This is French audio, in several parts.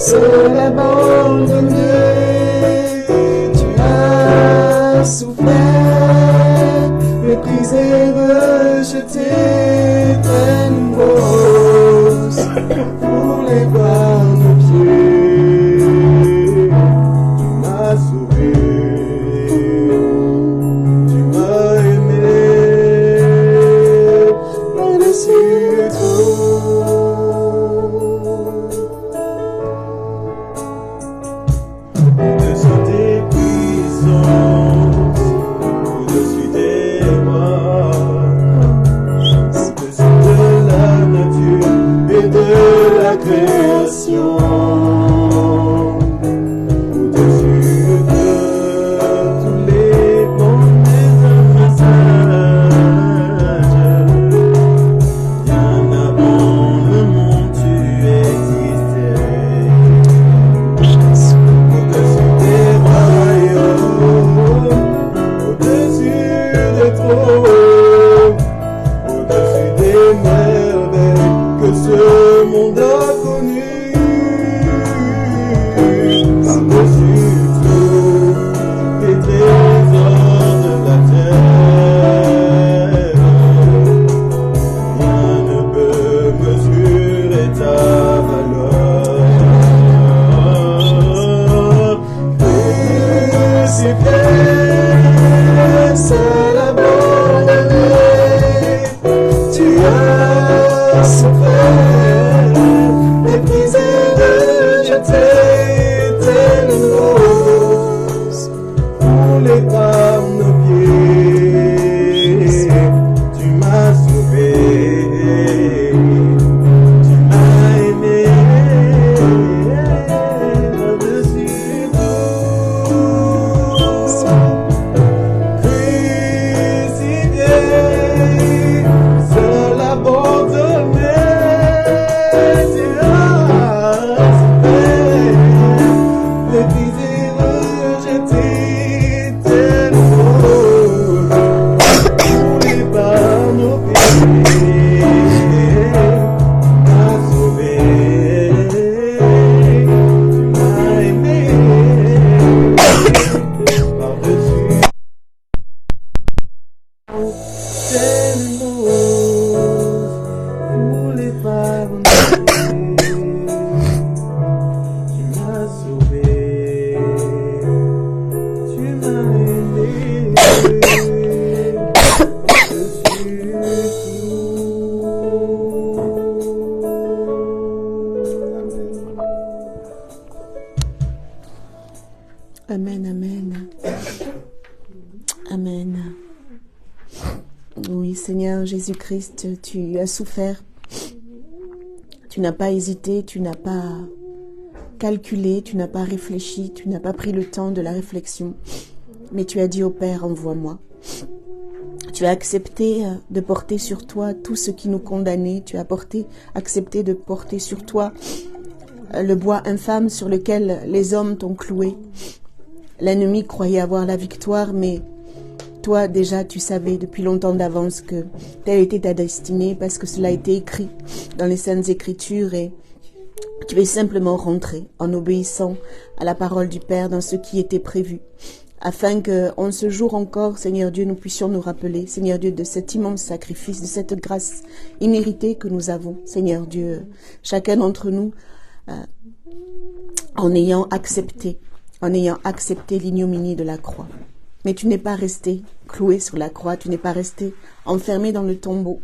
seul abandonné, tu as souffert, méprisé, rejeté, peine rose, foulé par nos pieds, tu m'as sauvé, tu m'as aimé, par-dessus tout. Au-dessus des puissances, au-dessus des rois, au-dessus de la nature et de la création, au-dessus de tous les mondes des passages, bien avant le monde tu existais. Au-dessus des royaumes, au-dessus des trônes, au-dessus des merveilles que ce monde a connues, par-dessus tout les trésors de la terre, rien ne peut mesurer ta valeur. Crucifié, seul abandonné, tu as souffert, méprisé, rejeté, telle rose, foulé par nos pieds, tu m'as sauvé, tu m'as aimé, par-dessus tout. Crucifié, seul abandonné, tu as souffert, méprisé, rejeté, tel rose, foulé par nos pieds, tu m'as sauvé, tu m'as aimé, par-dessus tel rose, foulé par nos pieds, tu m'as sauvé, tu m'as aimé, par-dessus tout. Amen, amen. Amen. Oui, Seigneur Jésus-Christ, tu as souffert. Tu n'as pas hésité, tu n'as pas calculé, tu n'as pas réfléchi, tu n'as pas pris le temps de la réflexion. Mais tu as dit au Père, envoie-moi. Tu as accepté de porter sur toi tout ce qui nous condamnait. Tu as accepté de porter sur toi le bois infâme sur lequel les hommes t'ont cloué. L'ennemi croyait avoir la victoire, mais toi déjà tu savais depuis longtemps d'avance que telle était ta destinée, parce que cela a été écrit dans les Saintes Écritures, et tu es simplement rentré en obéissant à la parole du Père dans ce qui était prévu, afin que en ce jour encore, Seigneur Dieu, nous puissions nous rappeler, Seigneur Dieu, de cet immense sacrifice, de cette grâce imméritée que nous avons, Seigneur Dieu, chacun d'entre nous, en ayant accepté l'ignominie de la croix. Mais tu n'es pas resté cloué sur la croix, tu n'es pas resté enfermé dans le tombeau.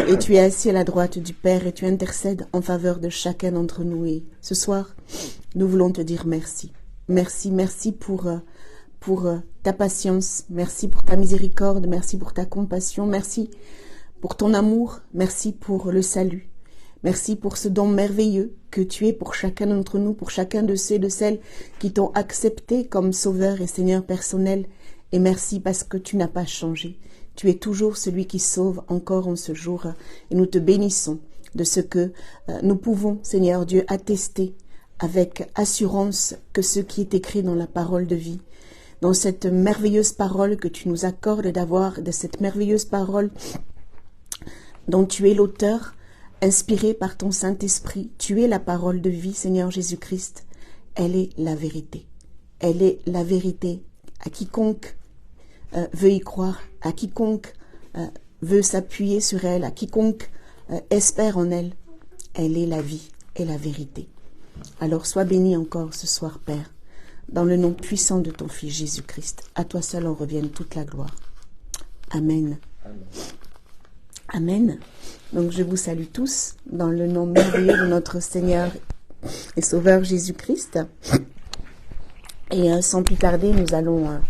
Et tu es assis à la droite du Père et tu intercèdes en faveur de chacun d'entre nous. Et ce soir, nous voulons te dire merci. Merci, merci pour ta patience, merci pour ta miséricorde, merci pour ta compassion, merci pour ton amour, merci pour le salut. Merci pour ce don merveilleux que tu es pour chacun d'entre nous, pour chacun de ceux et de celles qui t'ont accepté comme sauveur et Seigneur personnel. Et merci parce que tu n'as pas changé. Tu es toujours celui qui sauve encore en ce jour. Et nous te bénissons de ce que nous pouvons, Seigneur Dieu, attester avec assurance que ce qui est écrit dans la parole de vie, dans cette merveilleuse parole que tu nous accordes d'avoir, de cette merveilleuse parole dont tu es l'auteur, inspirée par ton Saint-Esprit. Tu es la parole de vie, Seigneur Jésus-Christ. Elle est la vérité. Elle est la vérité. À quiconque veut y croire, à quiconque veut s'appuyer sur elle, à quiconque espère en elle, elle est la vie et la vérité. Alors sois béni encore ce soir, Père, dans le nom puissant de ton Fils Jésus-Christ. À toi seul en revienne toute la gloire. Amen. Amen. Amen. Donc je vous salue tous dans le nom merveilleux de notre Seigneur et Sauveur Jésus-Christ. Et sans plus tarder, nous allons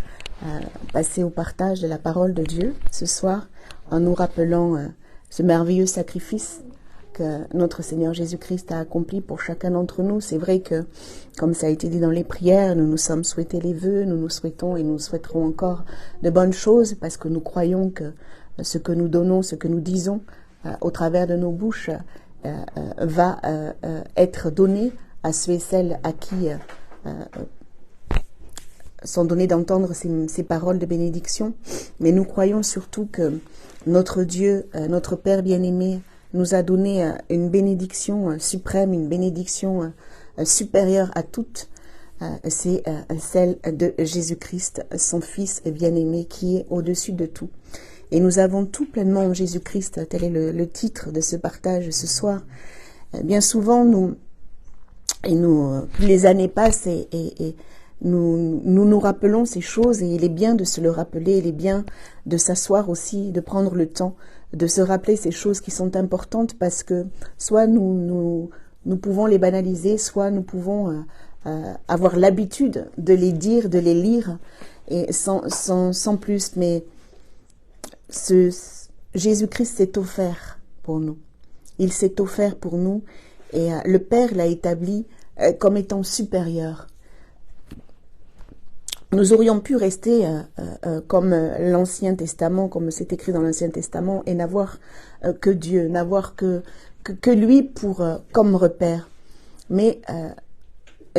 passer au partage de la parole de Dieu ce soir en nous rappelant ce merveilleux sacrifice que notre Seigneur Jésus-Christ a accompli pour chacun d'entre nous. C'est vrai que, comme ça a été dit dans les prières, nous nous sommes souhaités les vœux, nous nous souhaitons et nous souhaiterons encore de bonnes choses parce que nous croyons que ce que nous donnons, ce que nous disons au travers de nos bouches va être donné à ceux et celles à qui sont donnés d'entendre ces paroles de bénédiction. Mais nous croyons surtout que notre Dieu, notre Père bien-aimé, nous a donné une bénédiction suprême, une bénédiction supérieure à toutes. C'est celle de Jésus-Christ, son Fils bien-aimé, qui est au-dessus de tout. Et nous avons tout pleinement en Jésus-Christ. Tel est le titre de ce partage ce soir. Bien souvent, plus les années passent et nous rappelons ces choses, et il est bien de se le rappeler, il est bien de s'asseoir aussi, de prendre le temps de se rappeler ces choses qui sont importantes, parce que soit nous pouvons les banaliser, soit nous pouvons avoir l'habitude de les dire, de les lire, et sans plus. Mais Jésus-Christ s'est offert pour nous. Il s'est offert pour nous, et le Père l'a établi comme étant supérieur. Nous aurions pu rester comme l'Ancien Testament, comme c'est écrit dans l'Ancien Testament, et n'avoir que Dieu, n'avoir que lui comme repère. Mais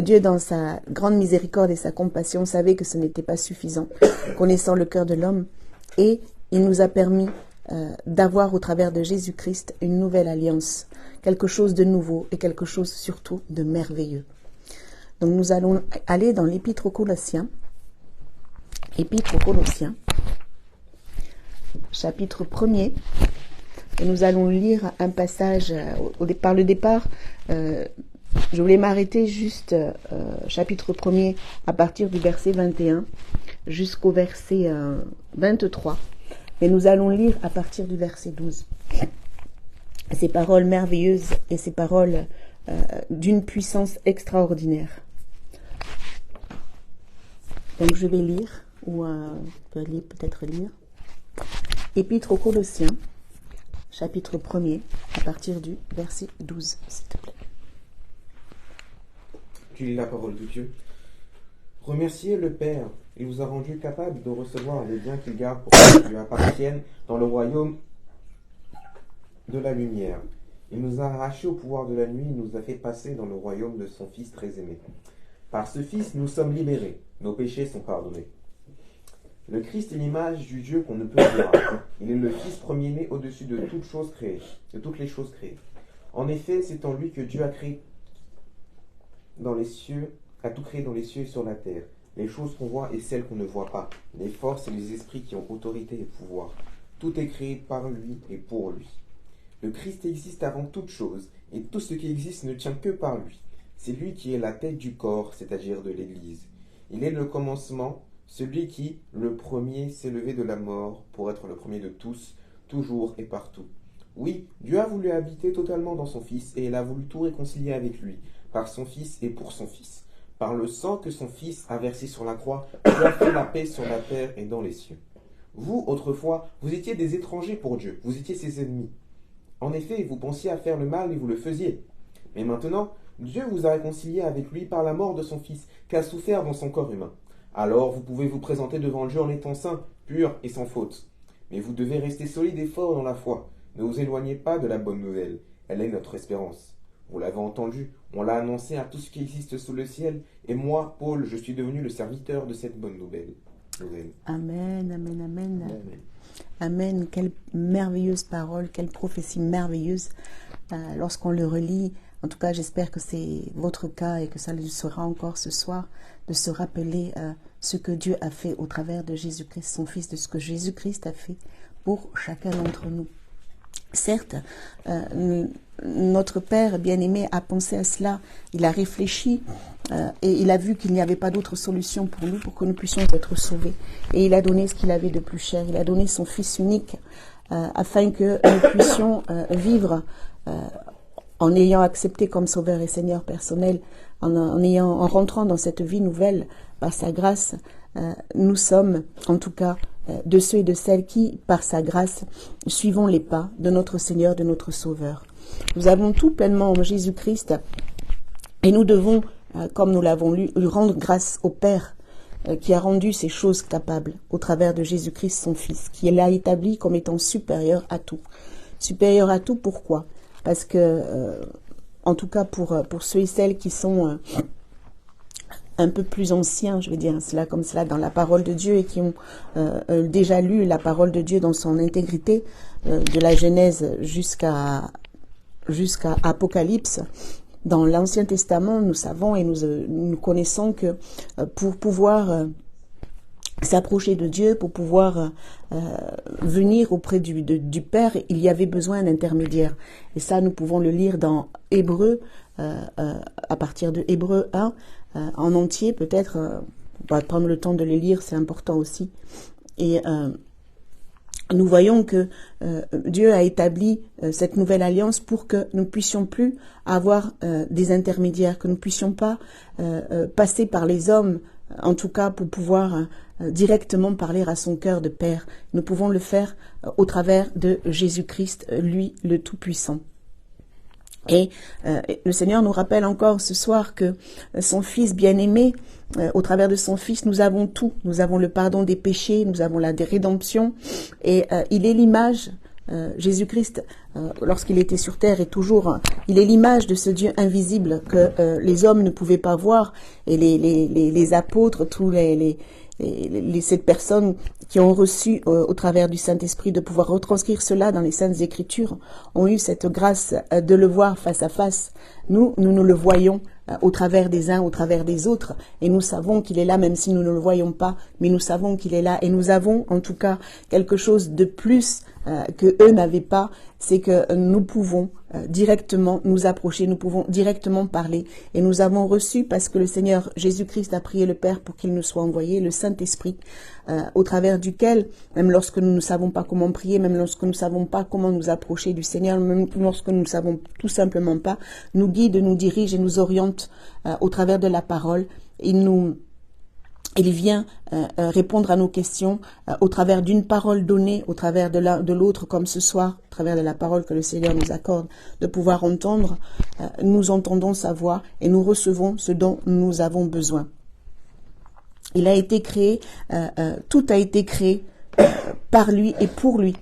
Dieu, dans sa grande miséricorde et sa compassion, savait que ce n'était pas suffisant, connaissant le cœur de l'homme, et il nous a permis d'avoir au travers de Jésus-Christ une nouvelle alliance, quelque chose de nouveau et quelque chose surtout de merveilleux. Donc nous allons aller dans l'Épître aux Colossiens. Épître aux Colossiens, chapitre 1er, et nous allons lire un passage par le départ. Je voulais m'arrêter juste chapitre 1er à partir du verset 21 jusqu'au verset 23, mais nous allons lire à partir du verset 12. Ces paroles merveilleuses et ces paroles d'une puissance extraordinaire. Donc je vais lire, ou peut-être lire. Épître aux Colossiens, chapitre 1er, à partir du verset 12, s'il te plaît. Tu lis la parole de Dieu. Remerciez le Père, il vous a rendu capable de recevoir les biens qu'il garde pour qu'ils lui appartiennent dans le royaume de la lumière. Il nous a arrachés au pouvoir de la nuit, il nous a fait passer dans le royaume de son Fils très aimé. Par ce Fils, nous sommes libérés, nos péchés sont pardonnés. Le Christ est l'image du Dieu qu'on ne peut voir. Il est le Fils premier-né au-dessus de toutes les choses créées. En effet, c'est en lui que Dieu a tout créé dans les cieux et sur la terre, les choses qu'on voit et celles qu'on ne voit pas, les forces et les esprits qui ont autorité et pouvoir. Tout est créé par lui et pour lui. Le Christ existe avant toute chose, et tout ce qui existe ne tient que par lui. C'est lui qui est la tête du corps, c'est-à-dire de l'Église. Il est le commencement, celui qui, le premier, s'est levé de la mort pour être le premier de tous, toujours et partout. Oui, Dieu a voulu habiter totalement dans son Fils, et il a voulu tout réconcilier avec lui, par son Fils et pour son Fils. Par le sang que son Fils a versé sur la croix, Dieu a fait la paix sur la terre et dans les cieux. Vous, autrefois, vous étiez des étrangers pour Dieu, vous étiez ses ennemis. En effet, vous pensiez à faire le mal et vous le faisiez. Mais maintenant, Dieu vous a réconcilié avec lui par la mort de son Fils, qui a souffert dans son corps humain. Alors vous pouvez vous présenter devant Dieu en étant saint, pur et sans faute. Mais vous devez rester solide et fort dans la foi. Ne vous éloignez pas de la bonne nouvelle. Elle est notre espérance. Vous l'avez entendu, on l'a annoncé à tout ce qui existe sous le ciel. Et moi, Paul, je suis devenu le serviteur de cette bonne nouvelle. Amen, amen, amen. Amen. Quelle merveilleuse parole, quelle prophétie merveilleuse lorsqu'on le relit, en tout cas j'espère que c'est votre cas et que ça le sera encore ce soir, de se rappeler ce que Dieu a fait au travers de Jésus-Christ, son Fils, de ce que Jésus-Christ a fait pour chacun d'entre nous. Certes, notre Père bien-aimé a pensé à cela, il a réfléchi et il a vu qu'il n'y avait pas d'autre solution pour nous, pour que nous puissions être sauvés. Et il a donné ce qu'il avait de plus cher, il a donné son Fils unique afin que nous puissions vivre en ayant accepté comme Sauveur et Seigneur personnel, en rentrant dans cette vie nouvelle par sa grâce. Nous sommes en tout cas de ceux et de celles qui, par sa grâce, suivons les pas de notre Seigneur, de notre Sauveur. Nous avons tout pleinement en Jésus-Christ et nous devons, comme nous l'avons lu, lui rendre grâce au Père qui a rendu ces choses capables au travers de Jésus-Christ, son Fils, qui l'a établi comme étant supérieur à tout. Supérieur à tout, pourquoi? Parce que, en tout cas pour ceux et celles qui sont un peu plus anciens, je vais dire cela comme cela, dans la parole de Dieu et qui ont déjà lu la parole de Dieu dans son intégrité, de la Genèse jusqu'à Apocalypse. Dans l'Ancien Testament, nous savons et nous connaissons que pour pouvoir s'approcher de Dieu, pour pouvoir venir auprès du Père, il y avait besoin d'intermédiaires. Et ça, nous pouvons le lire dans Hébreux, à partir de Hébreux 1, en entier peut-être. On va prendre le temps de le lire, c'est important aussi. Et nous voyons que Dieu a établi cette nouvelle alliance pour que nous ne puissions plus avoir des intermédiaires, que nous ne puissions pas passer par les hommes, en tout cas pour pouvoir directement parler à son cœur de Père. Nous pouvons le faire au travers de Jésus-Christ, lui le Tout-Puissant. Et le Seigneur nous rappelle encore ce soir que son Fils bien-aimé, au travers de son Fils, nous avons tout. Nous avons le pardon des péchés, nous avons la rédemption. Et il est l'image, Jésus-Christ, lorsqu'il était sur terre, et toujours, il est l'image de ce Dieu invisible que les hommes ne pouvaient pas voir. Et les apôtres, tous cette personne qui ont reçu au travers du Saint-Esprit de pouvoir retranscrire cela dans les Saintes Écritures, ont eu cette grâce de le voir face à face. Nous le voyons au travers des uns, au travers des autres, et nous savons qu'il est là, même si nous ne le voyons pas, mais nous savons qu'il est là, et nous avons en tout cas quelque chose de plus que eux n'avaient pas, c'est que nous pouvons directement nous approcher, nous pouvons directement parler, et nous avons reçu, parce que le Seigneur Jésus-Christ a prié le Père pour qu'il nous soit envoyé, le Saint-Esprit, au travers duquel, même lorsque nous ne savons pas comment prier, même lorsque nous ne savons pas comment nous approcher du Seigneur, même lorsque nous ne savons tout simplement pas, nous guide, nous dirige et nous oriente au travers de la parole. Il vient répondre à nos questions au travers d'une parole donnée, au travers de l'autre, comme ce soir, au travers de la parole que le Seigneur nous accorde, de pouvoir entendre. Nous entendons sa voix et nous recevons ce dont nous avons besoin. Il a été créé, tout a été créé par lui et pour lui.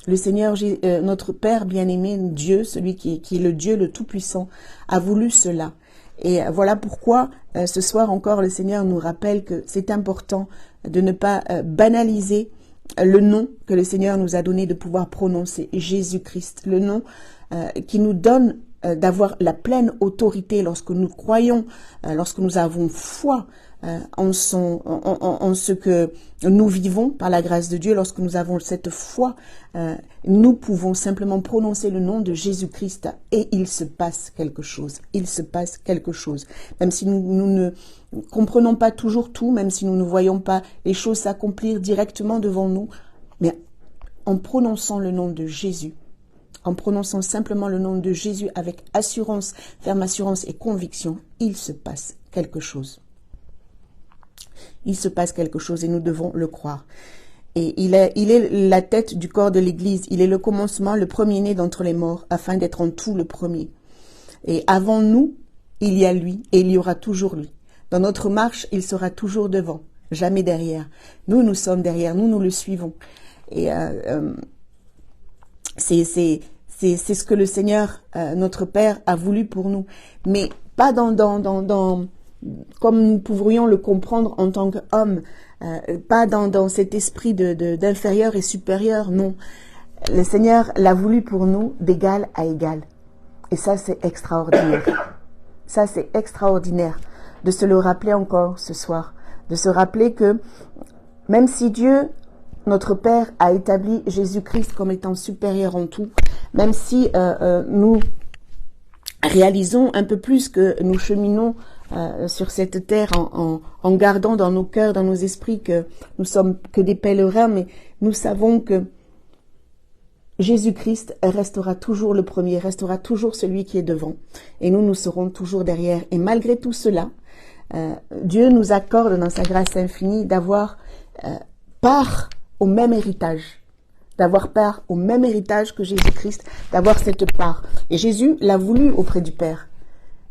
Le Seigneur, notre Père bien-aimé, Dieu, celui qui est le Dieu le Tout-Puissant, a voulu cela. Et voilà pourquoi ce soir encore le Seigneur nous rappelle que c'est important de ne pas banaliser le nom que le Seigneur nous a donné de pouvoir prononcer, Jésus-Christ, le nom qui nous donne d'avoir la pleine autorité lorsque nous croyons, lorsque nous avons foi en ce que nous vivons par la grâce de Dieu. Lorsque nous avons cette foi, nous pouvons simplement prononcer le nom de Jésus-Christ et il se passe quelque chose. Il se passe quelque chose. Même si nous ne comprenons pas toujours tout, même si nous ne voyons pas les choses s'accomplir directement devant nous, mais en prononçant le nom de Jésus, en prononçant simplement le nom de Jésus avec assurance, ferme assurance et conviction, il se passe quelque chose. Il se passe quelque chose et nous devons le croire. Et il est la tête du corps de l'Église. Il est le commencement, le premier-né d'entre les morts, afin d'être en tout le premier. Et avant nous, il y a lui et il y aura toujours lui. Dans notre marche, il sera toujours devant, jamais derrière. Nous sommes derrière, nous le suivons. Et c'est ce que le Seigneur, notre Père, a voulu pour nous. Mais pas comme nous pourrions le comprendre en tant qu'homme, pas dans cet esprit d'inférieur et supérieur, non. Le Seigneur l'a voulu pour nous d'égal à égal. Et ça, c'est extraordinaire. Ça, c'est extraordinaire de se le rappeler encore ce soir. De se rappeler que même si Dieu, notre Père, a établi Jésus-Christ comme étant supérieur en tout, même si nous réalisons un peu plus que nous cheminons sur cette terre en gardant dans nos cœurs, dans nos esprits que nous sommes que des pèlerins, mais nous savons que Jésus-Christ restera toujours le premier, restera toujours celui qui est devant. Et nous serons toujours derrière. Et malgré tout cela, Dieu nous accorde dans sa grâce infinie d'avoir part au même héritage. D'avoir part au même héritage que Jésus-Christ, d'avoir cette part. Et Jésus l'a voulu auprès du Père.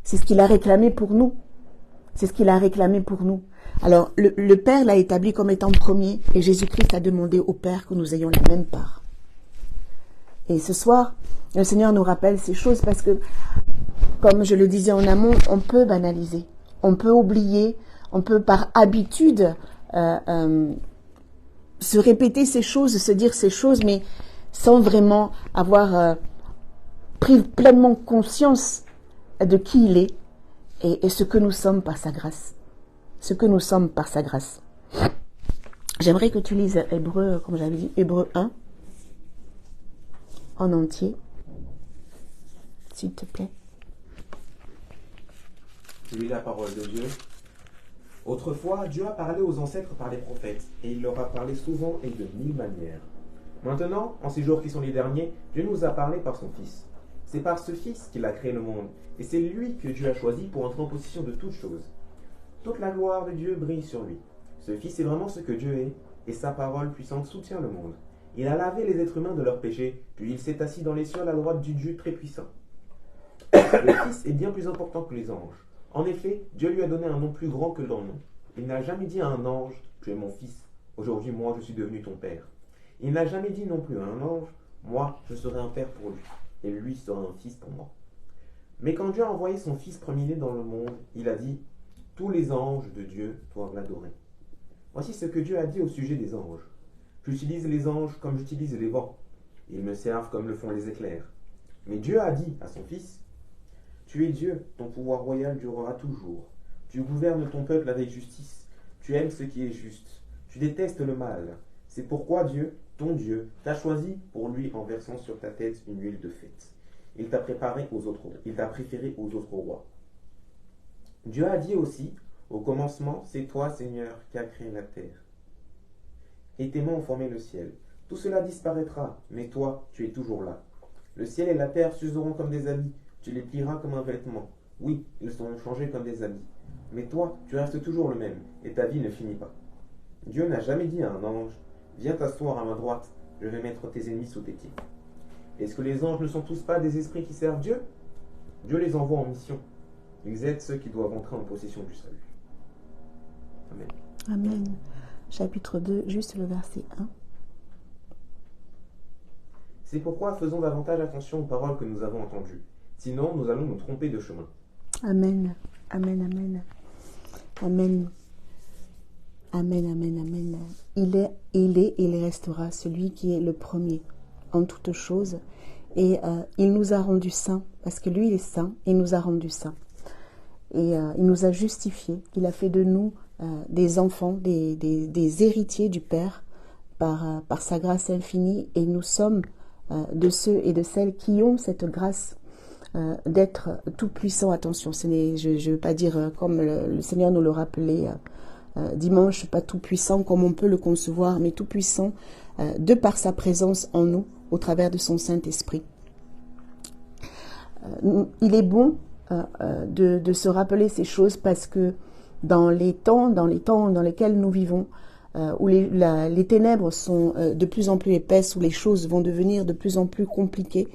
C'est ce qu'il a réclamé pour nous. C'est ce qu'il a réclamé pour nous. Alors, le Père l'a établi comme étant premier, et Jésus-Christ a demandé au Père que nous ayons la même part. Et ce soir, le Seigneur nous rappelle ces choses parce que, comme je le disais en amont, on peut banaliser, on peut oublier, on peut par habitude se répéter ces choses, se dire ces choses, mais sans vraiment avoir pris pleinement conscience de qui il est et ce que nous sommes par sa grâce. Ce que nous sommes par sa grâce. J'aimerais que tu lises Hébreu, comme j'avais dit, Hébreu 1. En entier, s'il te plaît. Je lis la parole de Dieu. Autrefois, Dieu a parlé aux ancêtres par les prophètes, et il leur a parlé souvent et de mille manières. Maintenant, en ces jours qui sont les derniers, Dieu nous a parlé par son Fils. C'est par ce Fils qu'il a créé le monde, et c'est lui que Dieu a choisi pour entrer en possession de toutes choses. Toute la gloire de Dieu brille sur lui. Ce Fils est vraiment ce que Dieu est, et sa parole puissante soutient le monde. Il a lavé les êtres humains de leurs péchés, puis il s'est assis dans les cieux à la droite du Dieu très puissant. Le Fils est bien plus important que les anges. En effet, Dieu lui a donné un nom plus grand que leur nom. Il n'a jamais dit à un ange, « Tu es mon fils, aujourd'hui moi je suis devenu ton père ». Il n'a jamais dit non plus à un ange, « Moi je serai un père pour lui, et lui sera un fils pour moi ». Mais quand Dieu a envoyé son Fils premier-né dans le monde, il a dit, « Tous les anges de Dieu doivent l'adorer ». Voici ce que Dieu a dit au sujet des anges. J'utilise les anges comme j'utilise les vents. Ils me servent comme le font les éclairs. Mais Dieu a dit à son Fils, « Tu es Dieu, ton pouvoir royal durera toujours. Tu gouvernes ton peuple avec justice. Tu aimes ce qui est juste. Tu détestes le mal. C'est pourquoi Dieu, ton Dieu, t'a choisi pour lui en versant sur ta tête une huile de fête. Il t'a préféré aux autres rois. » Dieu a dit aussi, « Au commencement, c'est toi, Seigneur, qui as créé la terre. Et tes mains ont formé le ciel. Tout cela disparaîtra, mais toi, tu es toujours là. Le ciel et la terre s'useront comme des habits, tu les plieras comme un vêtement. Oui, ils seront changés comme des habits. Mais toi, tu restes toujours le même, et ta vie ne finit pas. Dieu n'a jamais dit à un ange, viens t'asseoir à ma droite, je vais mettre tes ennemis sous tes pieds. Est-ce que les anges ne sont tous pas des esprits qui servent Dieu? Dieu les envoie en mission. Ils aident ceux qui doivent entrer en possession du salut. Amen. Amen. Chapitre 2, juste le verset 1. C'est pourquoi faisons davantage attention aux paroles que nous avons entendues. Sinon, nous allons nous tromper de chemin. Amen. Amen, amen. Amen. Amen, amen, amen. Il est et il restera celui qui est le premier en toutes choses. Et il nous a rendus saints, parce que lui, il est saint, et il nous a rendus saints. Et il nous a justifiés. Il a fait de nous des enfants, des héritiers du Père par sa grâce infinie. Et nous sommes de ceux et de celles qui ont cette grâce d'être tout puissant. Attention, je ne veux pas dire comme le Seigneur nous le rappelait dimanche, pas tout puissant comme on peut le concevoir, mais tout puissant de par sa présence en nous au travers de son Saint-Esprit. Il est bon de se rappeler ces choses parce que dans les temps dans lesquels nous vivons, où les ténèbres sont de plus en plus épaisses, où les choses vont devenir de plus en plus compliquées,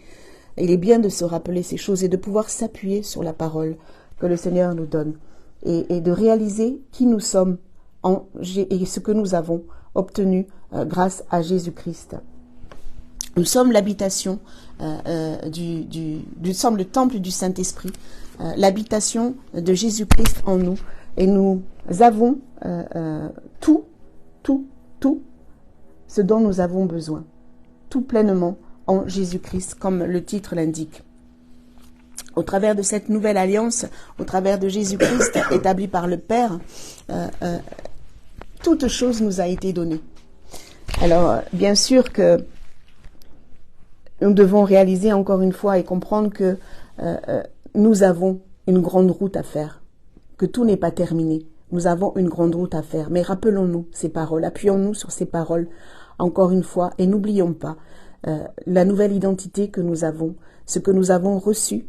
il est bien de se rappeler ces choses et de pouvoir s'appuyer sur la parole que le Seigneur nous donne et de réaliser qui nous sommes et ce que nous avons obtenu grâce à Jésus-Christ. Nous sommes l'habitation nous sommes le temple du Saint-Esprit, l'habitation de Jésus-Christ en nous, et nous avons tout ce dont nous avons besoin, tout pleinement en Jésus-Christ, comme le titre l'indique. au travers de cette nouvelle alliance, au travers de Jésus-Christ établi par le Père, toute chose nous a été donnée. Alors, bien sûr que nous devons réaliser encore une fois et comprendre que nous avons une grande route à faire, que tout n'est pas terminé. Nous avons une grande route à faire. Mais rappelons-nous ces paroles, appuyons-nous sur ces paroles encore une fois et n'oublions pas la nouvelle identité que nous avons, ce que nous avons reçu,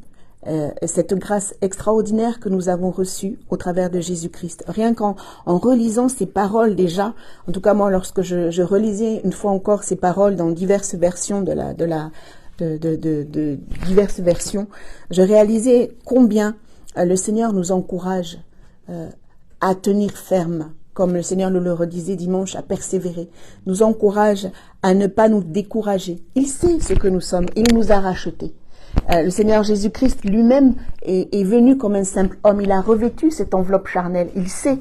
cette grâce extraordinaire que nous avons reçue au travers de Jésus-Christ. Rien qu'en relisant ces paroles déjà, en tout cas moi lorsque je relisais une fois encore ces paroles dans diverses versions de diverses versions, je réalisais combien le Seigneur nous encourage à tenir ferme, comme le Seigneur nous le redisait dimanche, à persévérer, nous encourage à ne pas nous décourager. Il sait ce que nous sommes, il nous a rachetés. Le Seigneur Jésus-Christ lui-même est venu comme un simple homme, il a revêtu cette enveloppe charnelle, il sait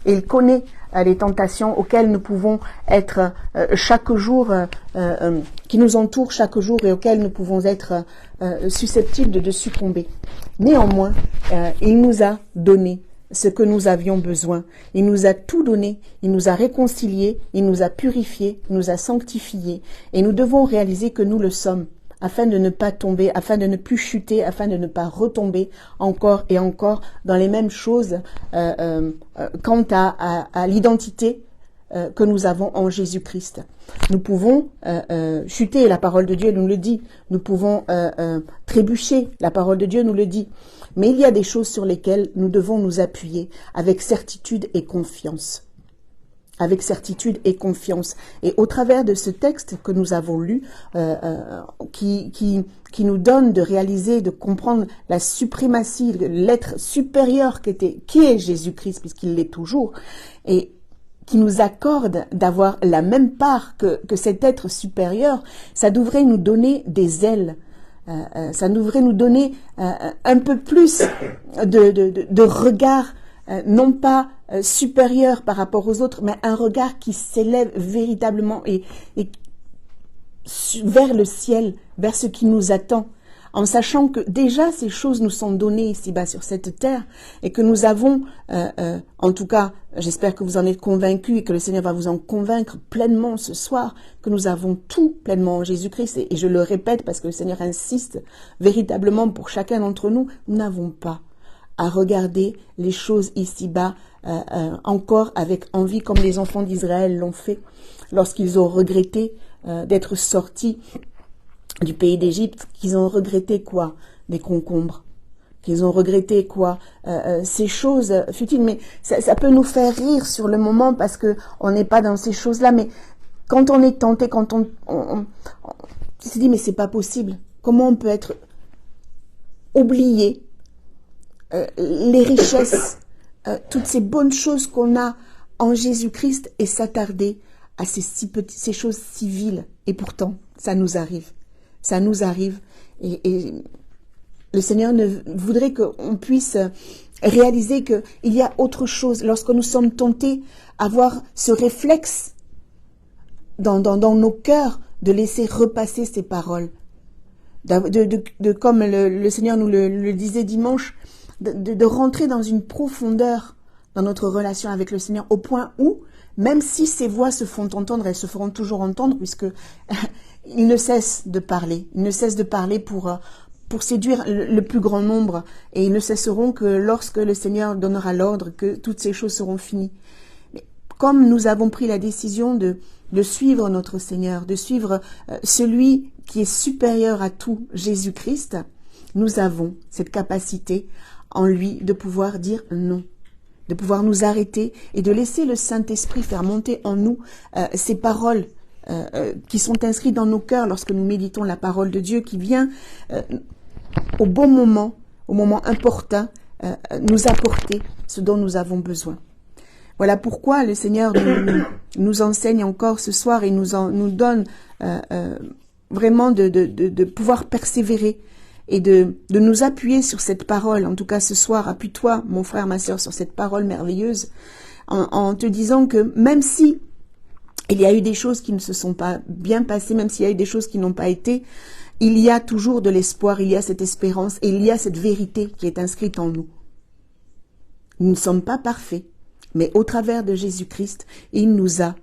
et il connaît les tentations auxquelles nous pouvons être chaque jour, qui nous entourent chaque jour et auxquelles nous pouvons être susceptibles de succomber. Néanmoins, il nous a donné ce que nous avions besoin. Il nous a tout donné, il nous a réconciliés, il nous a purifiés, il nous a sanctifiés. Et nous devons réaliser que nous le sommes, afin de ne pas tomber, afin de ne plus chuter, afin de ne pas retomber encore et encore dans les mêmes choses quant à l'identité que nous avons en Jésus-Christ. Nous pouvons chuter, la parole de Dieu nous le dit. Nous pouvons trébucher, la parole de Dieu nous le dit. Mais il y a des choses sur lesquelles nous devons nous appuyer avec certitude et confiance. Avec certitude et confiance. Et au travers de ce texte que nous avons lu, qui nous donne de réaliser, de comprendre la suprématie, l'être supérieur qui est Jésus-Christ, puisqu'il l'est toujours, et qui nous accorde d'avoir la même part que cet être supérieur, ça devrait nous donner des ailes. Ça devrait nous donner un peu plus de regard, non pas supérieur par rapport aux autres, mais un regard qui s'élève véritablement et vers le ciel, vers ce qui nous attend, en sachant que déjà ces choses nous sont données ici-bas sur cette terre et que nous avons, en tout cas, j'espère que vous en êtes convaincus et que le Seigneur va vous en convaincre pleinement ce soir, que nous avons tout pleinement en Jésus-Christ. Et je le répète parce que le Seigneur insiste véritablement pour chacun d'entre nous, nous n'avons pas à regarder les choses ici-bas encore avec envie comme les enfants d'Israël l'ont fait lorsqu'ils ont regretté d'être sortis du pays d'Égypte, qu'ils ont regretté quoi? Des concombres. Qu'ils ont regretté quoi? Ces choses futiles. Mais ça peut nous faire rire sur le moment parce que on n'est pas dans ces choses-là. Mais quand on est tenté, quand on se dit mais c'est pas possible. Comment on peut être oublié les richesses, toutes ces bonnes choses qu'on a en Jésus-Christ et s'attarder à ces choses civiles. Et pourtant, ça nous arrive. Ça nous arrive et le Seigneur voudrait qu'on puisse réaliser qu'il y a autre chose. Lorsque nous sommes tentés à avoir ce réflexe dans nos cœurs de laisser repasser ces paroles, comme le Seigneur nous le disait dimanche, de rentrer dans une profondeur dans notre relation avec le Seigneur au point où, même si ces voix se font entendre, elles se feront toujours entendre puisque il ne cesse de parler. Il ne cesse de parler pour séduire le plus grand nombre. Et ils ne cesseront que lorsque le Seigneur donnera l'ordre que toutes ces choses seront finies. Mais comme nous avons pris la décision de suivre notre Seigneur, de suivre celui qui est supérieur à tout, Jésus-Christ, nous avons cette capacité en lui de pouvoir dire non, de pouvoir nous arrêter et de laisser le Saint-Esprit faire monter en nous ces paroles qui sont inscrites dans nos cœurs lorsque nous méditons la parole de Dieu, qui vient au bon moment, au moment important, nous apporter ce dont nous avons besoin. Voilà pourquoi le Seigneur nous enseigne encore ce soir et nous donne vraiment de pouvoir persévérer et de nous appuyer sur cette parole. En tout cas ce soir, appuie-toi, mon frère, ma sœur, sur cette parole merveilleuse en te disant que même si il y a eu des choses qui ne se sont pas bien passées, même s'il y a eu des choses qui n'ont pas été, il y a toujours de l'espoir, il y a cette espérance et il y a cette vérité qui est inscrite en nous. Nous ne sommes pas parfaits, mais au travers de Jésus-Christ, il nous a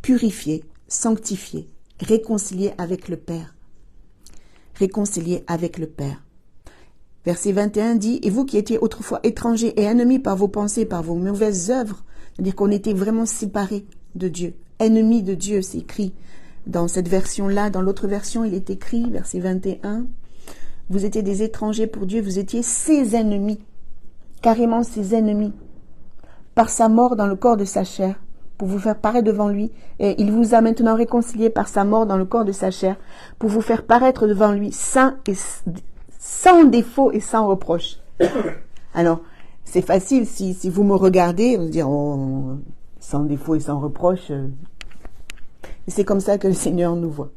purifiés, sanctifiés, réconciliés avec le Père. Réconciliés avec le Père. Verset 21 dit, « Et vous qui étiez autrefois étrangers et ennemis par vos pensées, par vos mauvaises œuvres, » c'est-à-dire qu'on était vraiment séparés de Dieu. Ennemis de Dieu, c'est écrit dans cette version-là. Dans l'autre version, il est écrit, verset 21, « Vous étiez des étrangers pour Dieu, vous étiez ses ennemis, carrément ses ennemis, par sa mort dans le corps de sa chair, pour vous faire paraître devant lui. Et il vous a maintenant réconcilié par sa mort dans le corps de sa chair, pour vous faire paraître devant lui saint et sans défaut et sans reproche. » Alors, c'est facile, si vous me regardez, vous dire, oh, sans défaut et sans reproche. C'est comme ça que le Seigneur nous voit.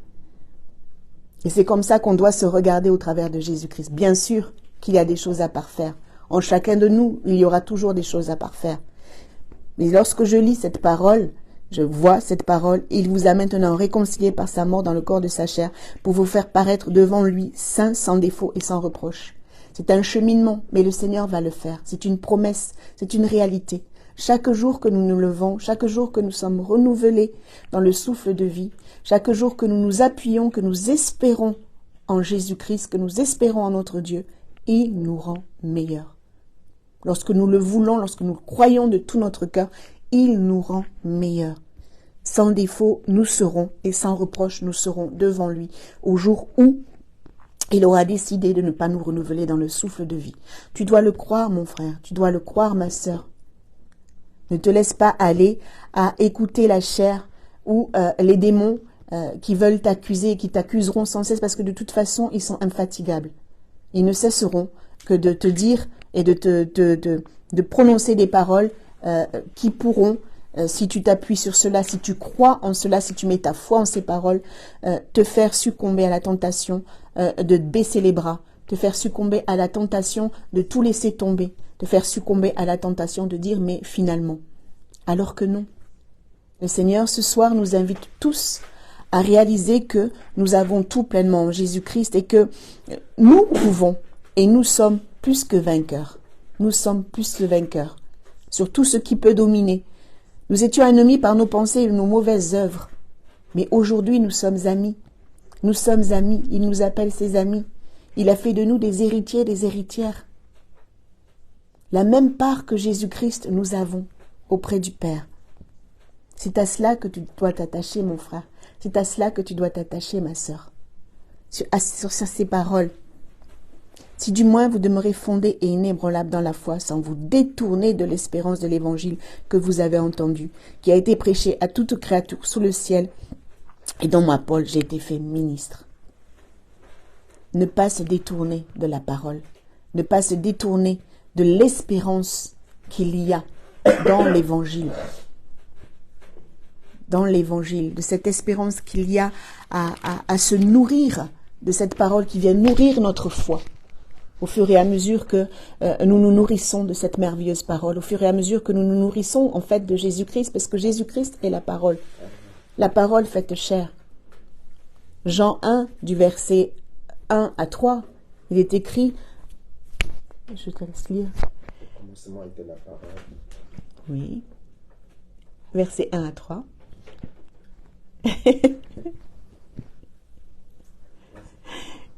Et c'est comme ça qu'on doit se regarder au travers de Jésus-Christ. Bien sûr qu'il y a des choses à parfaire. En chacun de nous, il y aura toujours des choses à parfaire. Mais lorsque je lis cette parole, je vois cette parole, il vous a maintenant réconcilié par sa mort dans le corps de sa chair pour vous faire paraître devant lui saint, sans défaut et sans reproche. C'est un cheminement, mais le Seigneur va le faire. C'est une promesse, c'est une réalité. Chaque jour que nous nous levons, chaque jour que nous sommes renouvelés dans le souffle de vie, chaque jour que nous nous appuyons, que nous espérons en Jésus-Christ, que nous espérons en notre Dieu, il nous rend meilleurs. Lorsque nous le voulons, lorsque nous le croyons de tout notre cœur, il nous rend meilleurs. Sans défaut, nous serons, et sans reproche, nous serons devant lui, au jour où il aura décidé de ne pas nous renouveler dans le souffle de vie. Tu dois le croire, mon frère, tu dois le croire, ma sœur. Ne te laisse pas aller à écouter la chair ou les démons qui veulent t'accuser et qui t'accuseront sans cesse, parce que de toute façon, ils sont infatigables. Ils ne cesseront que de te dire et de prononcer des paroles qui pourront, si tu t'appuies sur cela, si tu crois en cela, si tu mets ta foi en ces paroles, te faire succomber à la tentation de baisser les bras, te faire succomber à la tentation de tout laisser tomber, te faire succomber à la tentation de dire mais finalement. Alors que non. Le Seigneur ce soir nous invite tous à réaliser que nous avons tout pleinement en Jésus-Christ et que nous pouvons et nous sommes plus que vainqueurs. Nous sommes plus que vainqueurs sur tout ce qui peut dominer. Nous étions ennemis par nos pensées et nos mauvaises œuvres. Mais aujourd'hui, nous sommes amis. Nous sommes amis. Il nous appelle ses amis. Il a fait de nous des héritiers, des héritières. La même part que Jésus-Christ, nous avons auprès du Père. C'est à cela que tu dois t'attacher, mon frère. C'est à cela que tu dois t'attacher, ma sœur. Sur ces paroles. Si du moins vous demeurez fondés et inébranlables dans la foi, sans vous détourner de l'espérance de l'évangile que vous avez entendu, qui a été prêché à toute créature sous le ciel, et dont moi, Paul, j'ai été fait ministre. Ne pas se détourner de la parole, ne pas se détourner de l'espérance qu'il y a dans l'évangile. Dans l'évangile, de cette espérance qu'il y a à se nourrir de cette parole qui vient nourrir notre foi. Au fur et à mesure que nous nous nourrissons de cette merveilleuse parole, au fur et à mesure que nous nous nourrissons en fait de Jésus-Christ, parce que Jésus-Christ est la parole faite chair. Jean 1, du verset 1 à 3, il est écrit, je te laisse lire. Au commencement était la parole. Oui. Verset 1 à 3.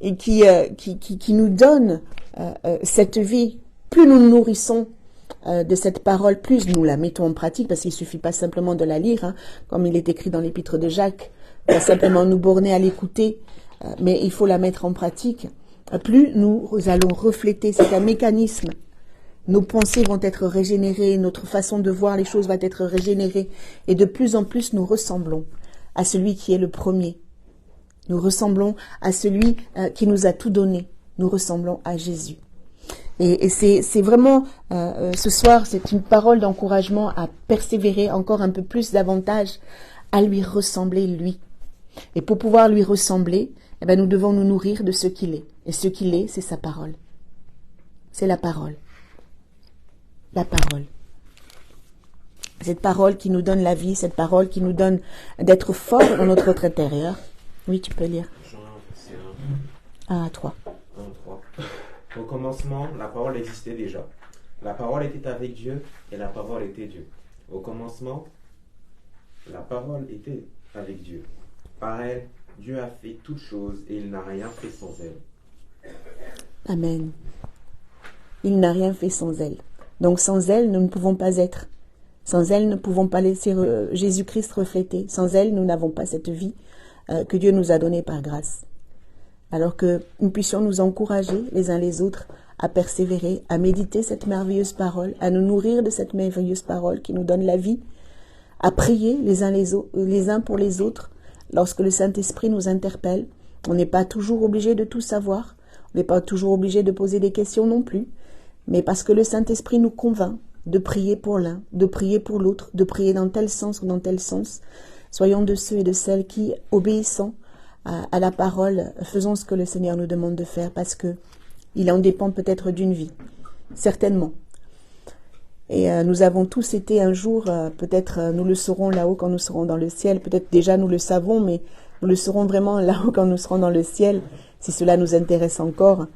Et qui nous donne cette vie. Plus nous nous nourrissons de cette parole, plus nous la mettons en pratique, parce qu'il ne suffit pas simplement de la lire, comme il est écrit dans l'épître de Jacques, pas simplement nous borner à l'écouter, mais il faut la mettre en pratique. Plus nous allons refléter, c'est un mécanisme. Nos pensées vont être régénérées, notre façon de voir les choses va être régénérée, et de plus en plus nous ressemblons à celui qui est le premier. Nous ressemblons à celui qui nous a tout donné. Nous ressemblons à Jésus. Et c'est vraiment, ce soir, c'est une parole d'encouragement à persévérer encore un peu plus davantage, à lui ressembler, lui. Et pour pouvoir lui ressembler, eh bien, nous devons nous nourrir de ce qu'il est. Et ce qu'il est, c'est sa parole. C'est la parole. La parole. Cette parole qui nous donne la vie, cette parole qui nous donne d'être forts dans notre être intérieur. Oui, tu peux lire. Jean, verset 1 à 3. 1, 3. Au commencement, la parole existait déjà. La parole était avec Dieu et la parole était Dieu. Au commencement, la parole était avec Dieu. Par elle, Dieu a fait toutes choses et il n'a rien fait sans elle. Amen. Il n'a rien fait sans elle. Donc sans elle, nous ne pouvons pas être. Sans elle, nous ne pouvons pas laisser Jésus-Christ refléter. Sans elle, nous n'avons pas cette vie que Dieu nous a donnée par grâce. Alors que nous puissions nous encourager les uns les autres à persévérer, à méditer cette merveilleuse parole, à nous nourrir de cette merveilleuse parole qui nous donne la vie, à prier les uns pour les autres lorsque le Saint-Esprit nous interpelle. On n'est pas toujours obligé de tout savoir, on n'est pas toujours obligé de poser des questions non plus, mais parce que le Saint-Esprit nous convainc de prier pour l'un, de prier pour l'autre, de prier dans tel sens ou dans tel sens. Soyons de ceux et de celles qui, obéissant à la parole, faisons ce que le Seigneur nous demande de faire, parce que il en dépend peut-être d'une vie, certainement. Et nous avons tous été un jour, peut-être nous le saurons là-haut quand nous serons dans le ciel, peut-être déjà nous le savons, mais nous le saurons vraiment là-haut quand nous serons dans le ciel, si cela nous intéresse encore.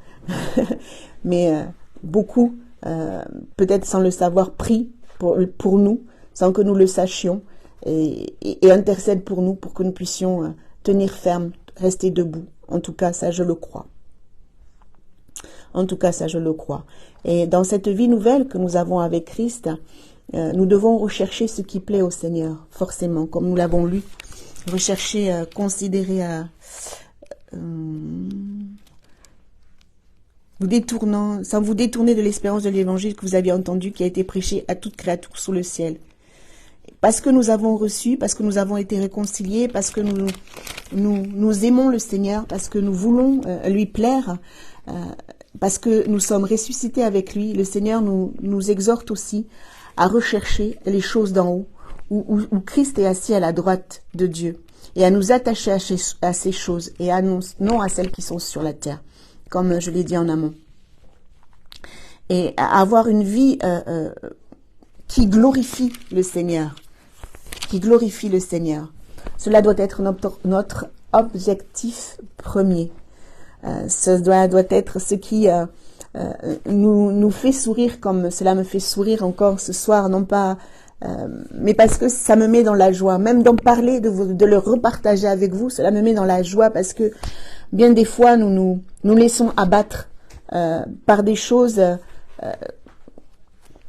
Mais beaucoup, peut-être sans le savoir, prient pour nous, sans que nous le sachions, et intercèdent pour nous, pour que nous puissions tenir ferme, rester debout. En tout cas, ça je le crois. En tout cas, ça je le crois. Et dans cette vie nouvelle que nous avons avec Christ, nous devons rechercher ce qui plaît au Seigneur, forcément, comme nous l'avons lu. Rechercher, considérer, sans vous détourner de l'espérance de l'évangile que vous aviez entendu, qui a été prêché à toute créature sous le ciel. Parce que nous avons reçu, parce que nous avons été réconciliés, parce que nous aimons le Seigneur, parce que nous voulons lui plaire, parce que nous sommes ressuscités avec lui, le Seigneur nous exhorte aussi à rechercher les choses d'en haut, où Christ est assis à la droite de Dieu, et à nous attacher à ces choses, et non à celles qui sont sur la terre, comme je l'ai dit en amont. Et à avoir une vie qui glorifie le Seigneur, Cela doit être notre objectif premier. Ce doit être ce qui nous fait sourire, comme cela me fait sourire encore ce soir, non pas, mais parce que ça me met dans la joie. Même d'en parler, de le repartager avec vous, cela me met dans la joie, parce que bien des fois nous laissons abattre par des choses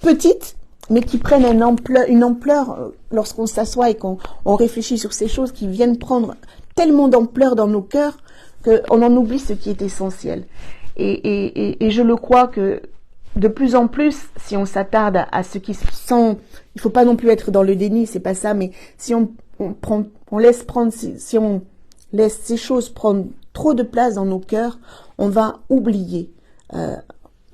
petites, mais qui prennent une ampleur lorsqu'on s'assoit et qu'on réfléchit sur ces choses, qui viennent prendre tellement d'ampleur dans nos cœurs qu'on en oublie ce qui est essentiel. Et je le crois que de plus en plus, si on s'attarde à ce qui sont, il faut pas non plus être dans le déni, c'est pas ça, mais si on laisse prendre, si on laisse ces choses prendre trop de place dans nos cœurs, on va oublier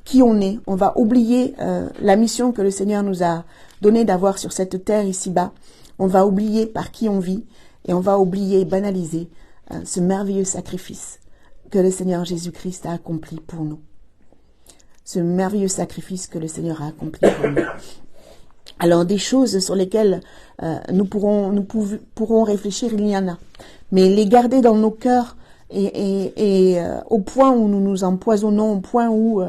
qui on est, on va oublier la mission que le Seigneur nous a donnée d'avoir sur cette terre ici-bas, on va oublier par qui on vit, et on va oublier et banaliser ce merveilleux sacrifice que le Seigneur Jésus-Christ a accompli pour nous. Ce merveilleux sacrifice que le Seigneur a accompli pour nous. Alors, des choses sur lesquelles nous pourrons réfléchir, il y en a. Mais les garder dans nos cœurs et au point où nous nous empoisonnons, au point où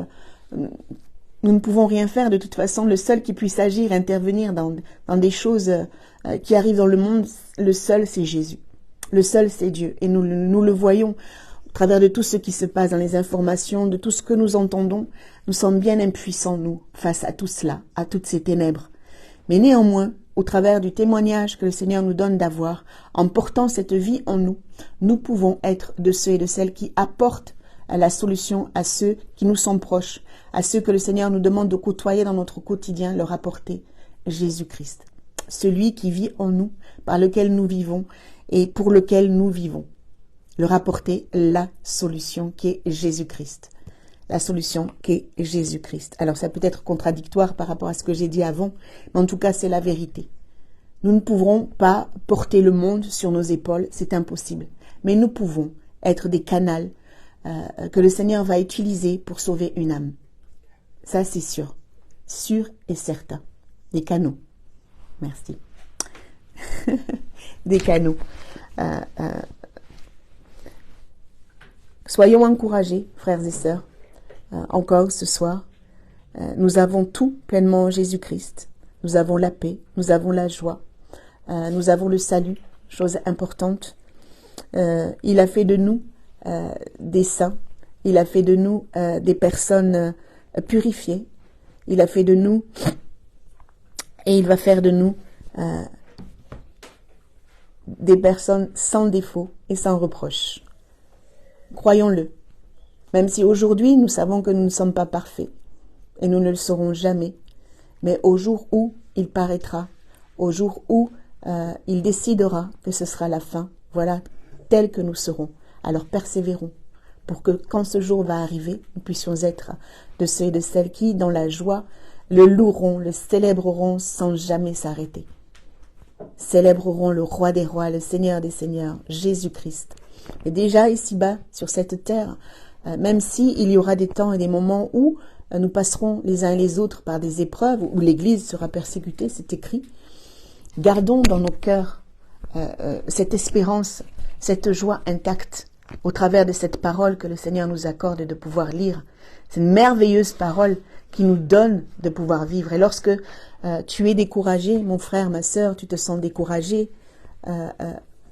nous ne pouvons rien faire. De toute façon, le seul qui puisse agir, intervenir dans des choses qui arrivent dans le monde, le seul, c'est Jésus. Le seul, c'est Dieu. Et nous le voyons au travers de tout ce qui se passe dans les informations, de tout ce que nous entendons. Nous sommes bien impuissants, nous, face à tout cela, à toutes ces ténèbres. Mais néanmoins, au travers du témoignage que le Seigneur nous donne d'avoir, en portant cette vie en nous, nous pouvons être de ceux et de celles qui apportent la solution à ceux qui nous sont proches, à ceux que le Seigneur nous demande de côtoyer dans notre quotidien, leur apporter Jésus-Christ. Celui qui vit en nous, par lequel nous vivons et pour lequel nous vivons. Leur apporter la solution qui est Jésus-Christ. La solution qui est Jésus-Christ. Alors ça peut être contradictoire par rapport à ce que j'ai dit avant, mais en tout cas c'est la vérité. Nous ne pourrons pas porter le monde sur nos épaules, c'est impossible. Mais nous pouvons être des canaux que le Seigneur va utiliser pour sauver une âme. Ça c'est sûr. Sûr et certain. Des canaux. Merci. Des canaux. Soyons encouragés, frères et sœurs, encore ce soir. Nous avons tout pleinement en Jésus-Christ. Nous avons la paix, nous avons la joie, nous avons le salut, chose importante. Il a fait de nous des saints, il a fait de nous des personnes purifiées, il a fait de nous et il va faire de nous des personnes sans défaut et sans reproche. Croyons-le, même si aujourd'hui nous savons que nous ne sommes pas parfaits et nous ne le serons jamais, mais au jour où il paraîtra, au jour où il décidera que ce sera la fin, voilà, tel que nous serons. Alors persévérons, pour que quand ce jour va arriver, nous puissions être de ceux et de celles qui, dans la joie, le loueront, le célébreront sans jamais s'arrêter. Célébreront le roi des rois, le Seigneur des seigneurs, Jésus-Christ. Et déjà ici-bas, sur cette terre, même s'il y aura des temps et des moments où nous passerons les uns et les autres par des épreuves, où l'Église sera persécutée, c'est écrit, gardons dans nos cœurs cette espérance, cette joie intacte au travers de cette parole que le Seigneur nous accorde de pouvoir lire. C'est une merveilleuse parole qui nous donne de pouvoir vivre. Et lorsque tu es découragé, mon frère, ma sœur, tu te sens découragé,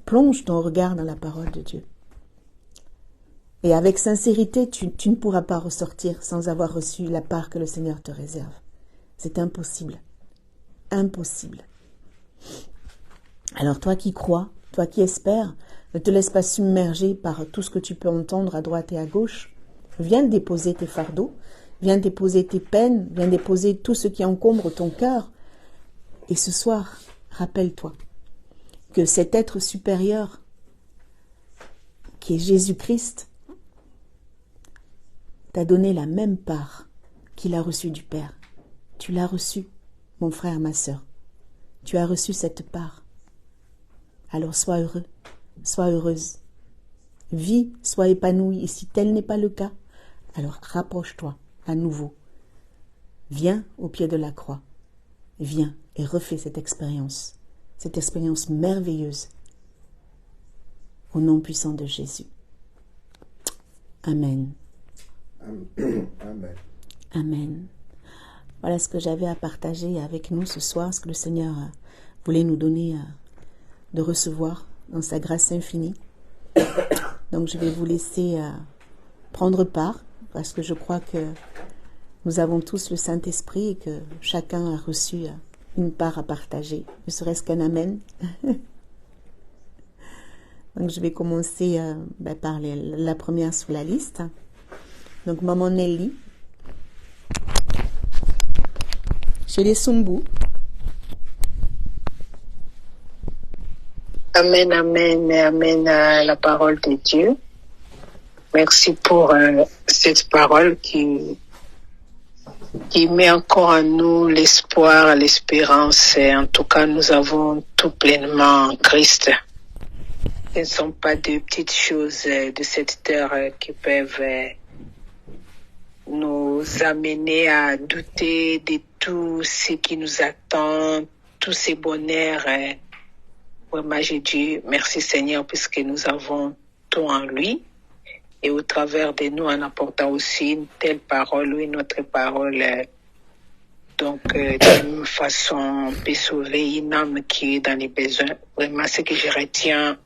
plonge ton regard dans la parole de Dieu. Et avec sincérité, tu ne pourras pas ressortir sans avoir reçu la part que le Seigneur te réserve. C'est impossible. Impossible. Alors toi qui crois, toi qui espères, ne te laisse pas submerger par tout ce que tu peux entendre à droite et à gauche. Viens déposer tes fardeaux, viens déposer tes peines, viens déposer tout ce qui encombre ton cœur. Et ce soir, rappelle-toi que cet être supérieur, qui est Jésus-Christ, t'a donné la même part qu'il a reçue du Père. Tu l'as reçue, mon frère, ma sœur. Tu as reçu cette part. Alors sois heureux, sois heureuse. Vis, sois épanoui. Et si tel n'est pas le cas, alors rapproche-toi à nouveau. Viens au pied de la croix. Viens et refais cette expérience merveilleuse. Au nom puissant de Jésus. Amen. Amen. Amen. Voilà ce que j'avais à partager avec nous ce soir, ce que le Seigneur voulait nous donner de recevoir dans sa grâce infinie. Donc je vais vous laisser prendre part, parce que je crois que nous avons tous le Saint-Esprit et que chacun a reçu une part à partager, ne serait-ce qu'un Amen. Donc je vais commencer par la première sur la liste. Donc Maman Nelly, chez les Sumbu. Amen, amen, amen à la parole de Dieu. Merci pour cette parole qui met encore en nous l'espoir, l'espérance. Et en tout cas, nous avons tout pleinement en Christ. Ce ne sont pas de petites choses de cette terre qui peuvent nous amener à douter de tout ce qui nous attend, tous ces bonheurs. Vraiment, j'ai dit merci Seigneur puisque nous avons tout en lui. Et au travers de nous, en apportant aussi une telle parole ou une autre parole, de même façon, on peut sauver une âme qui est dans les besoins. Vraiment, ce que je retiens,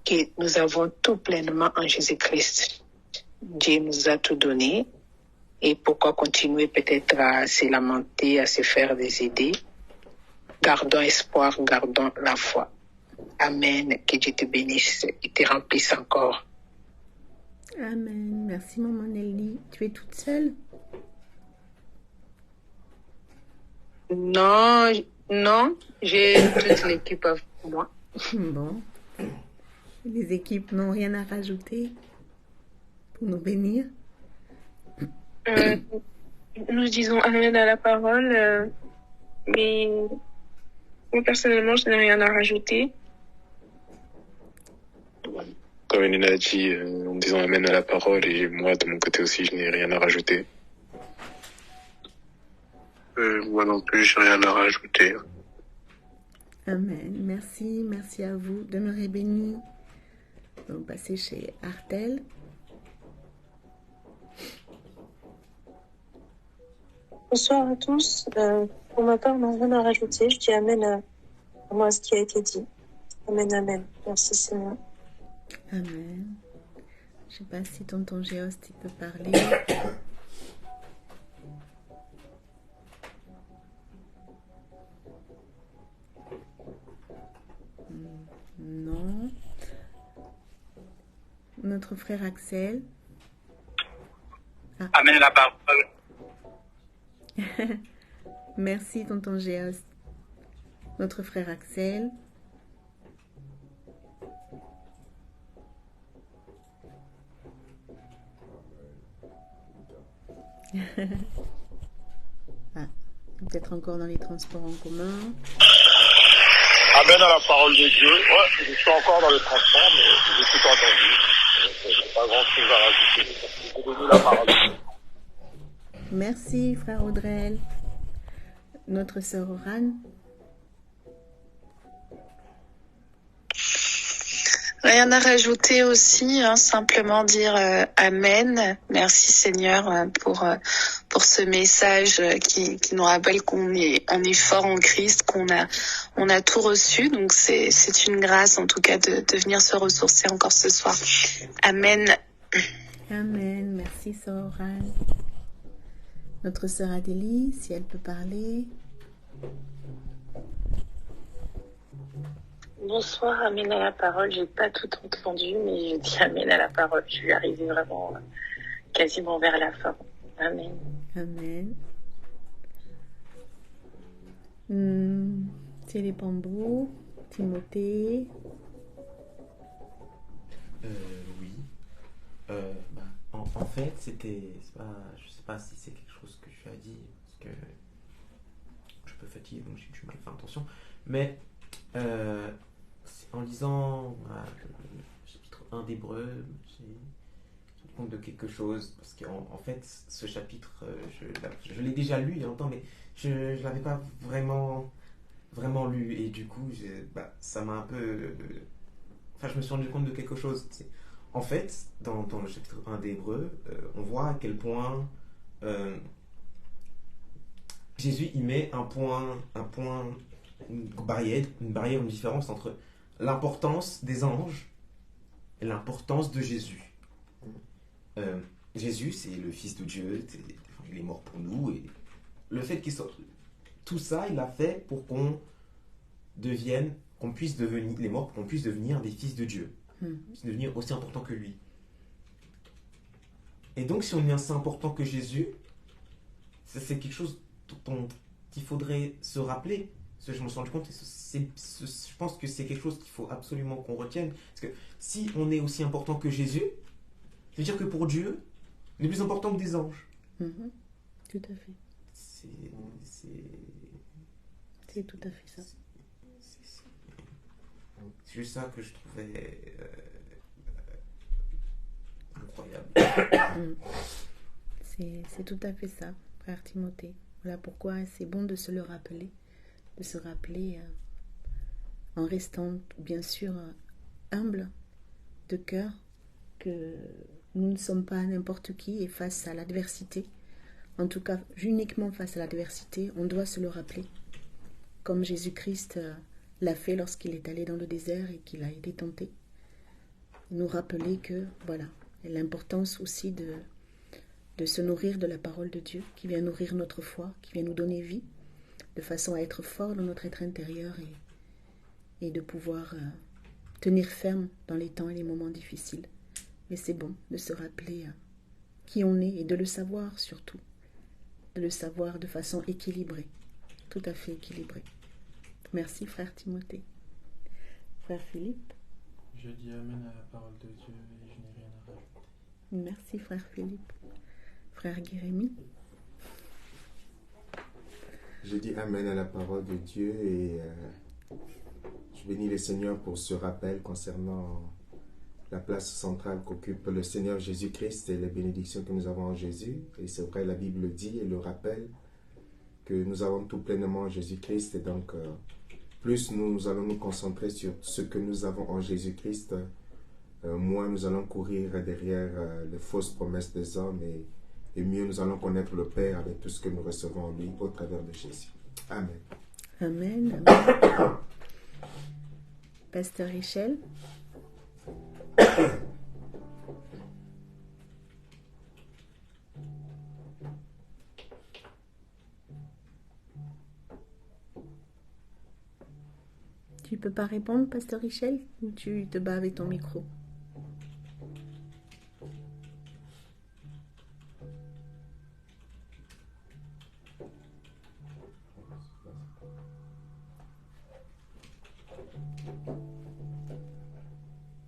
que nous avons tout pleinement en Jésus-Christ. Dieu nous a tout donné. Et pourquoi continuer peut-être à se lamenter, à se faire des idées? Gardons espoir, gardons la foi. Amen. Que Dieu te bénisse et te remplisse encore. Amen. Merci Maman Nelly. Tu es toute seule? Non, j'ai toute l'équipe avec moi. Bon. Les équipes n'ont rien à rajouter pour nous bénir? Nous disons Amen à la parole, mais moi personnellement, je n'ai rien à rajouter. Comme Elena a dit, en disant Amen à la parole, et moi de mon côté aussi, je n'ai rien à rajouter. Moi non plus, je n'ai rien à rajouter. Amen. Merci à vous. Demeurez bénis. On va passer chez Artel. Bonsoir à tous. Pour ma part, non, rien à rajouter. Je dis amen à moi à ce qui a été dit. Amen, amen. Merci Seigneur. Amen. Je ne sais pas si tonton Géos, tu peux parler. Non. Notre frère Axel. Ah. Amen la parole. Merci tonton Géos. Notre frère Axel. Ah, peut-être encore dans les transports en commun. Amen à la parole de Dieu. Ouais, je suis encore dans le transport, mais j'ai tout entendu. Je n'ai pas grand-chose à rajouter. Je vais donner la parole. Merci frère Audrey. Notre sœur Oran. Rien à rajouter aussi, simplement dire Amen. Merci Seigneur pour ce message qui nous rappelle on est fort en Christ, qu'on a tout reçu. Donc c'est une grâce en tout cas de venir se ressourcer encore ce soir. Amen. Amen. Merci sœur Oran. Notre sœur Adélie, si elle peut parler. Bonsoir, amen à la parole. J'ai pas tout entendu, mais je dis amen à la parole. Je suis arrivée vraiment quasiment vers la fin. Amen. Amen. Télépambou, Timothée. Oui. En fait, je sais pas si c'est quelque chose que tu as dit, parce que je peux fatiguer, donc j'ai du mal à faire attention. Mais en lisant le chapitre 1 d'Hébreux, j'ai rendu compte de quelque chose, parce qu'en fait, ce chapitre, je l'ai déjà lu il y a longtemps, mais je ne l'avais pas vraiment lu, et du coup, ça m'a un peu... Enfin, je me suis rendu compte de quelque chose. En fait, dans le chapitre 1 d'Hébreux, on voit à quel point Jésus y met une barrière, une différence entre l'importance des anges et l'importance de Jésus. Jésus, c'est le Fils de Dieu, il est mort pour nous, et le fait qu'il soit... Tout ça, il l'a fait pour qu'on puisse devenir, les morts, qu'on puisse devenir des fils de Dieu. Devenir aussi important que lui. Et donc, si on est aussi important que Jésus, c'est quelque chose qu'il faudrait se rappeler. Parce que je me suis rendu compte, je pense que c'est quelque chose qu'il faut absolument qu'on retienne. Parce que si on est aussi important que Jésus, ça veut dire que pour Dieu, on est plus important que des anges. Tout à fait. C'est tout à fait ça. C'est juste ça que je trouvais incroyable. C'est tout à fait ça, frère Timothée. Voilà pourquoi c'est bon de se le rappeler, en restant bien sûr humble de cœur, que nous ne sommes pas n'importe qui, et face à l'adversité, en tout cas uniquement face à l'adversité, on doit se le rappeler, comme Jésus-Christ l'a fait lorsqu'il est allé dans le désert et qu'il a été tenté. Nous rappeler que, voilà, l'importance aussi de se nourrir de la parole de Dieu, qui vient nourrir notre foi, qui vient nous donner vie, de façon à être fort dans notre être intérieur et de pouvoir tenir ferme dans les temps et les moments difficiles. Mais c'est bon de se rappeler qui on est et de le savoir surtout, de le savoir de façon équilibrée, tout à fait équilibrée. Merci frère Timothée. Frère Philippe. Je dis amen à la parole de Dieu et je n'ai rien à rajouter. Merci frère Philippe. Frère Guérémy. Je dis amen à la parole de Dieu et je bénis le Seigneur pour ce rappel concernant la place centrale qu'occupe le Seigneur Jésus-Christ et les bénédictions que nous avons en Jésus. Et c'est vrai, la Bible dit et le rappelle que nous avons tout pleinement en Jésus-Christ, et donc plus nous allons nous concentrer sur ce que nous avons en Jésus-Christ, moins nous allons courir derrière les fausses promesses des hommes et mieux nous allons connaître le Père avec tout ce que nous recevons en lui au travers de Jésus. Amen. Amen. Amen. Pasteur Richel. Tu peux pas répondre, Pasteur Richel, ou tu te bats avec ton micro?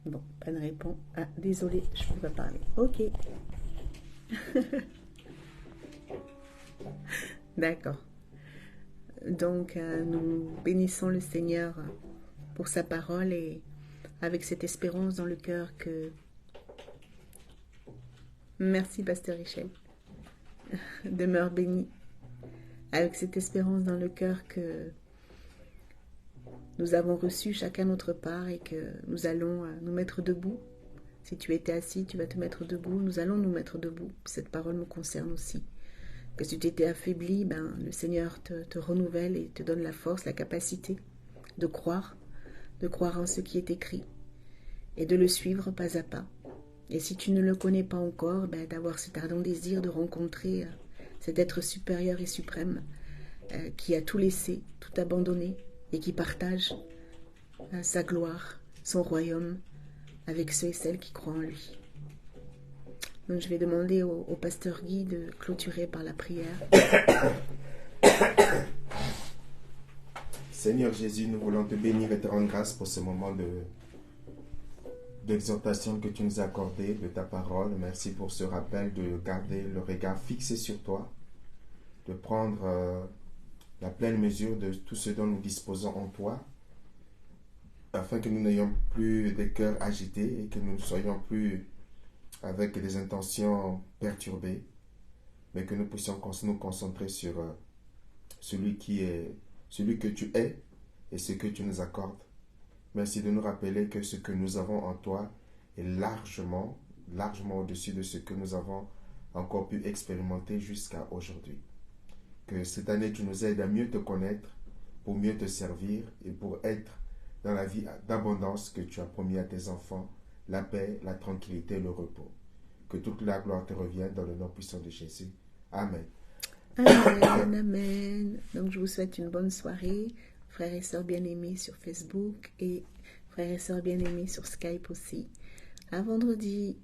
Bon, pas de réponse. Ah, désolé, je ne peux pas parler. Ok. D'accord. Donc, nous bénissons le Seigneur pour sa parole et avec cette espérance dans le cœur que... Merci, Pasteur Richel. Demeure béni. Avec cette espérance dans le cœur que nous avons reçu chacun notre part et que nous allons nous mettre debout. Si tu étais assis, tu vas te mettre debout. Nous allons nous mettre debout. Cette parole me concerne aussi. Que si tu étais affaibli, le Seigneur te renouvelle et te donne la force, la capacité de croire en ce qui est écrit et de le suivre pas à pas. Et si tu ne le connais pas encore, d'avoir cet ardent désir de rencontrer cet être supérieur et suprême qui a tout laissé, tout abandonné et qui partage sa gloire, son royaume avec ceux et celles qui croient en lui. Donc je vais demander au pasteur Guy de clôturer par la prière. Seigneur Jésus, nous voulons te bénir et te rendre grâce pour ce moment d'exhortation que tu nous as accordé de ta parole. Merci pour ce rappel de garder le regard fixé sur toi, de prendre la pleine mesure de tout ce dont nous disposons en toi, afin que nous n'ayons plus des cœurs agités et que nous ne soyons plus avec des intentions perturbées, mais que nous puissions nous concentrer sur celui que tu es et ce que tu nous accordes. Merci de nous rappeler que ce que nous avons en toi est largement au-dessus de ce que nous avons encore pu expérimenter jusqu'à aujourd'hui. Que cette année, tu nous aides à mieux te connaître, pour mieux te servir et pour être dans la vie d'abondance que tu as promis à tes enfants, la paix, la tranquillité, le repos. Que toute la gloire te revienne dans le nom puissant de Jésus. Amen. Amen, amen. Donc je vous souhaite une bonne soirée, frères et sœurs bien-aimés sur Facebook et frères et sœurs bien-aimés sur Skype aussi. À vendredi.